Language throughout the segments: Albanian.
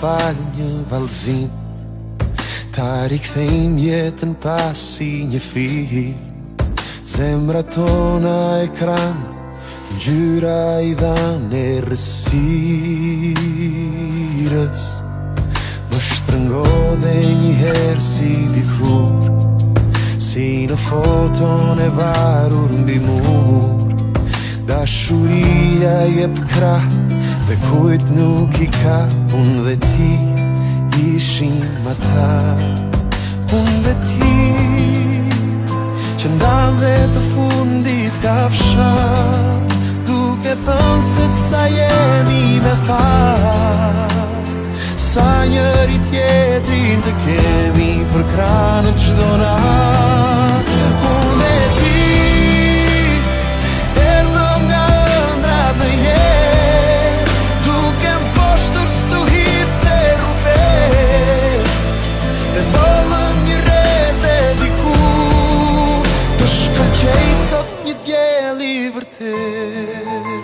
fal një vallëzim, ta rikthejmë jetën pas si një film. Zemra tona ekran, ngjyra i dhanë e rësirës, më shtrëngodhe njëherë si dikur, si në foton e varur mbi mur. Dashuria jep krah dhe kujt nuk i ka, unë dhe ti ishim ata. Unë dhe ti që ndam dhe të fundit ka fshat, duke thënë se sa jemi me fat, sa njëri tjetrin të kemi për kranët çdo nat. Unë dhe ti erdhëm nga ëndrat në jetë, duke mposhtur stuhit të rrufet, dhe bollëm një reze diku, të shkëlqej sot një diell i vërtet.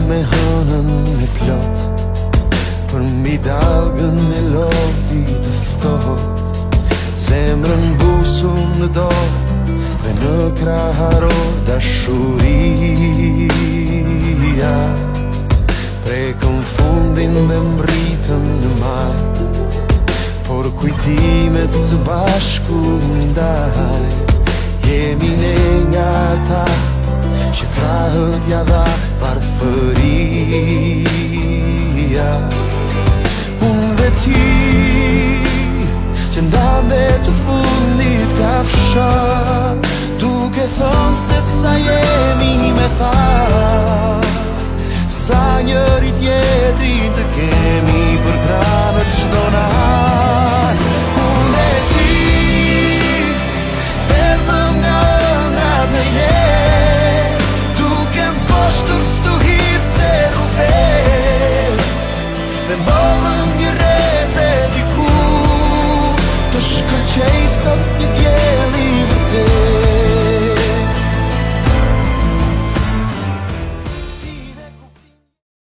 Me hënën e plot, për mbi dalgën e loti të ftohtë, zemrën busur në dorë dhe në krah harron dashuria. Prekëm fundin dhe mbritëm në maj, por kujtimet së bashku ndaj. Jemi ne nga ata që krahët ja dha parfëria. Unë dhe ti që ndam dhe të fundit ka fshat, duke thënë se sa